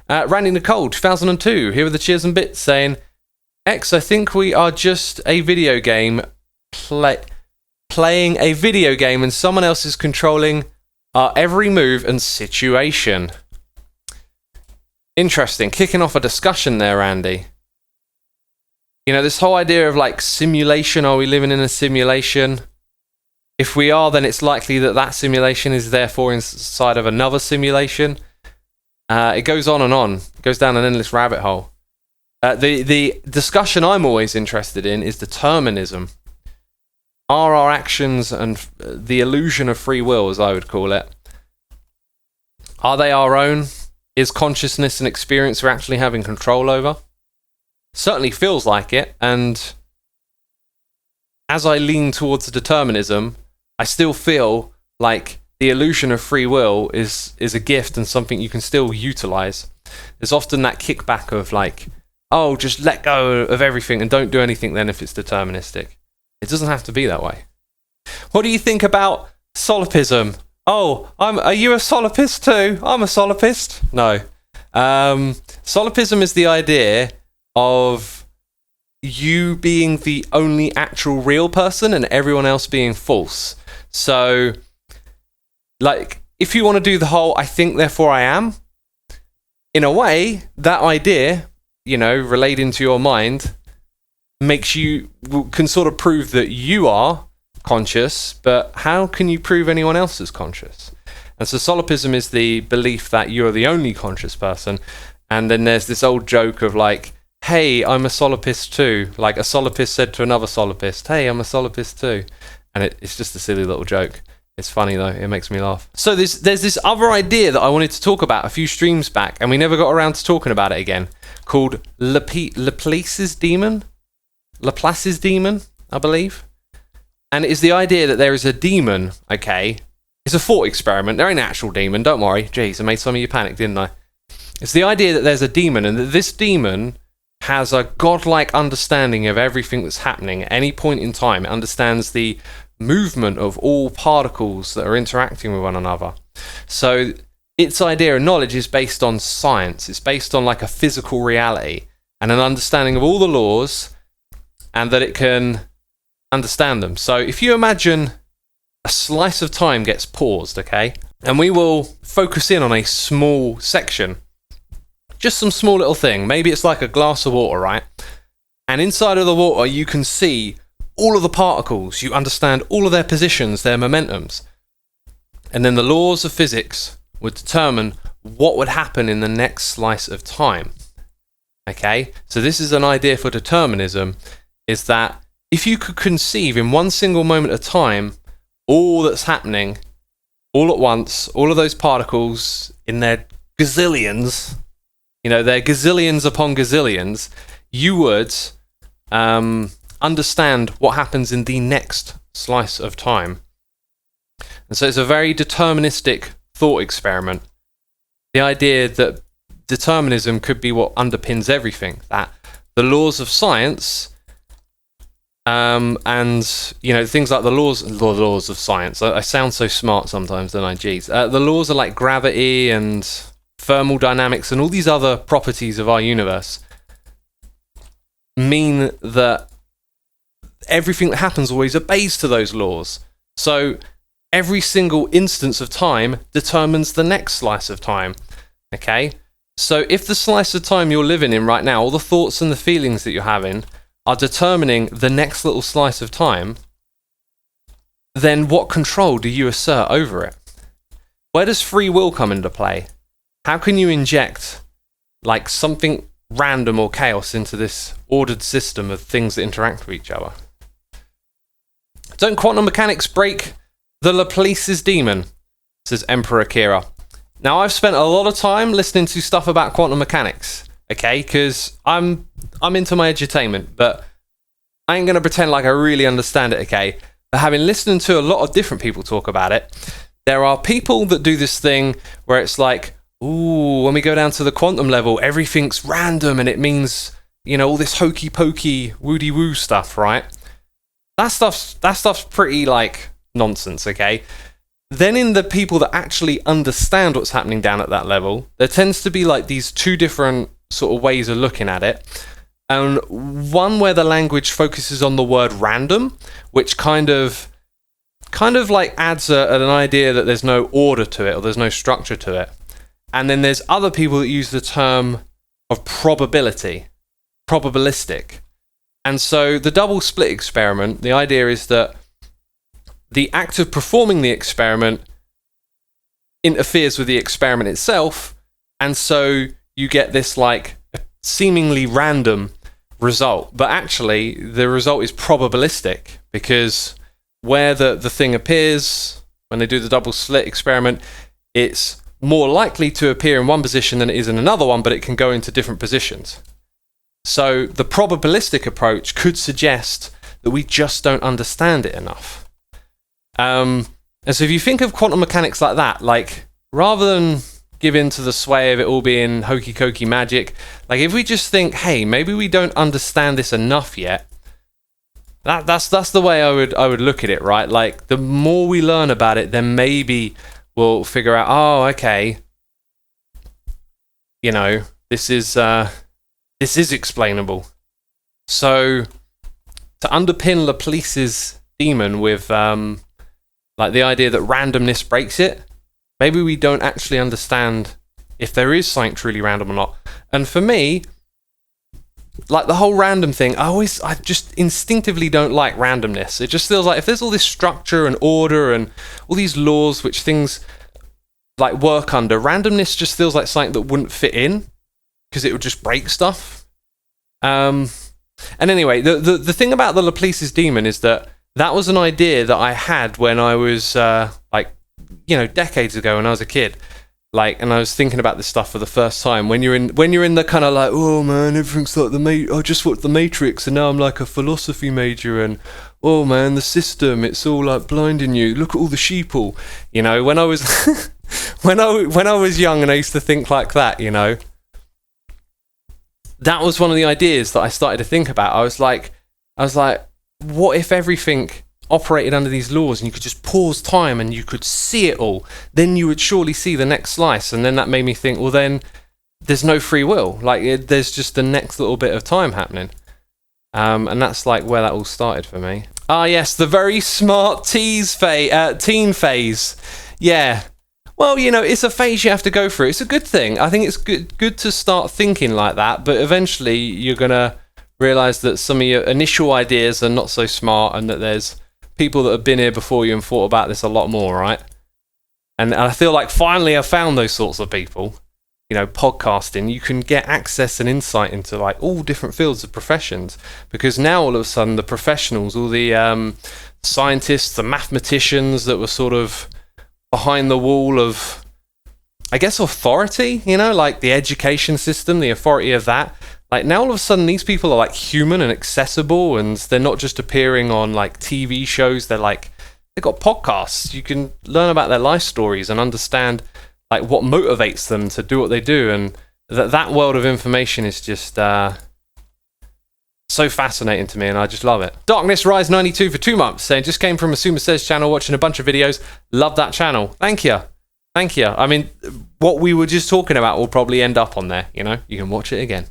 Randy Nicole, 2002, here with the cheers and bits, saying, X, I think we are just a video game playing a video game and someone else is controlling our every move and situation. Interesting. Kicking off a discussion there, Randy. You know, this whole idea of like simulation, are we living in a simulation? If we are, then it's likely that that simulation is therefore inside of another simulation. It goes on and on. It goes down an endless rabbit hole. The discussion I'm always interested in is determinism. Are our actions and the illusion of free will, as I would call it, are they our own? Is consciousness and experience we're actually having control over? Certainly feels like it, and as I lean towards determinism, I still feel like the illusion of free will is a gift and something you can still utilize. There's often that kickback of like, oh, just let go of everything and don't do anything then if it's deterministic. It doesn't have to be that way. What do you think about Solipsism? Oh, are you a Solipist too? I'm a Solipist. No. Solipsism is the idea of you being the only actual real person and everyone else being false. So, like, if you want to do the whole I think, therefore I am, in a way, that idea, you know, relating to your mind, can sort of prove that you are conscious, but how can you prove anyone else is conscious? And so Solipsism is the belief that you're the only conscious person, and then there's this old joke of like, hey, I'm a Solipist too. Like a Solipist said to another Solipist, hey, I'm a Solipist too. And it's just a silly little joke. It's funny though, it makes me laugh. So there's this other idea that I wanted to talk about a few streams back, and we never got around to talking about it again, called Laplace's demon, I believe. And it is the idea that there is a demon, okay? It's a thought experiment. There ain't an actual demon, don't worry. Jeez, I made some of you panic, didn't I? It's the idea that there's a demon, and that this demon has a godlike understanding of everything that's happening at any point in time. It understands the movement of all particles that are interacting with one another. So its idea of knowledge is based on science. It's based on like a physical reality and an understanding of all the laws, and that it can understand them. So if you imagine a slice of time gets paused, okay, and we will focus in on a small section, just some small little thing. Maybe it's like a glass of water, right? And inside of the water, you can see all of the particles. You understand all of their positions, their momentums. And then the laws of physics would determine what would happen in the next slice of time. Okay? So this is an idea for determinism, is that if you could conceive in one single moment of time all that's happening all at once, all of those particles in their gazillions, you know, they're gazillions upon gazillions, you would understand what happens in the next slice of time. And so it's a very deterministic thought experiment. The idea that determinism could be what underpins everything, that the laws of science, and, you know, things like the laws of science. I sound so smart sometimes, don't I? Jeez. The laws are like gravity and thermodynamics and all these other properties of our universe mean that everything that happens always obeys to those laws. So every single instance of time determines the next slice of time. Okay? So if the slice of time you're living in right now, all the thoughts and the feelings that you're having are determining the next little slice of time, then what control do you assert over it? Where does free will come into play? How can you inject like something random or chaos into this ordered system of things that interact with each other? Don't quantum mechanics break the Laplace's demon, says Emperor Akira. Now, I've spent a lot of time listening to stuff about quantum mechanics, okay, because I'm into my edutainment, but I ain't going to pretend like I really understand it, okay? But having listened to a lot of different people talk about it, there are people that do this thing where it's like, ooh, when we go down to the quantum level, everything's random and it means, you know, all this hokey pokey woody woo stuff, right? That stuff's pretty like nonsense, okay? then in the people that actually understand what's happening down at that level, there tends to be like these two different sort of ways of looking at it. And one where the language focuses on the word random, which kind of like adds an idea that there's no order to it or there's no structure to it. And then there's other people that use the term of probabilistic. And so the double split experiment, the idea is that the act of performing the experiment interferes with the experiment itself, and so you get this like seemingly random result. But actually, the result is probabilistic, because where the thing appears, when they do the double slit experiment, it's more likely to appear in one position than it is in another one, but it can go into different positions. So the probabilistic approach could suggest that we just don't understand it enough. And so if you think of quantum mechanics like that, like rather than give in to the sway of it all being hokey-cokey magic, like if we just think, hey, maybe we don't understand this enough yet, that's the way I would look at it, right? Like the more we learn about it, then maybe we'll figure out, oh, okay, you know, this is explainable. So to underpin Laplace's demon with like the idea that randomness breaks it, maybe we don't actually understand if there is something truly random or not. And for me, like the whole random thing, I just instinctively don't like randomness. It just feels like if there's all this structure and order and all these laws which things like work under, randomness just feels like something that wouldn't fit in because it would just break stuff. And anyway, the thing about the Laplace's demon is that was an idea that I had when I was like, you know, decades ago when I was a kid. Like, and I was thinking about this stuff for the first time. When you're in the kind of like, oh man, everything's like I just watched The Matrix, and now I'm like a philosophy major, and oh man, the system, it's all like blinding you. Look at all the sheeple, you know. When I was when I was young, and I used to think like that, you know. That was one of the ideas that I started to think about. I was like, what if everything operated under these laws and you could just pause time and you could see it all? Then you would surely see the next slice. And then that made me think, well, then there's no free will. Like there's just the next little bit of time happening. And that's like where that all started for me. Ah, yes, the very smart teen phase. Yeah. Well, you know, it's a phase you have to go through. It's a good thing. I think it's good to start thinking like that, but eventually you're going to realize that some of your initial ideas are not so smart, and that there's people that have been here before you and thought about this a lot more, right? And I feel like finally I found those sorts of people. You know, podcasting, you can get access and insight into like all different fields of professions, because now all of a sudden the professionals, all the scientists, the mathematicians that were sort of behind the wall of, I guess, authority, you know, like the education system, the authority of that. Like now all of a sudden these people are like human and accessible, and they're not just appearing on like TV shows. They've got podcasts. You can learn about their life stories and understand like what motivates them to do what they do. And that world of information is just so fascinating to me, and I just love it. Darkness Rise 92 for 2 months, saying just came from a xisumasays channel watching a bunch of videos. Love that channel. Thank you. I mean, what we were just talking about will probably end up on there, you know? You can watch it again.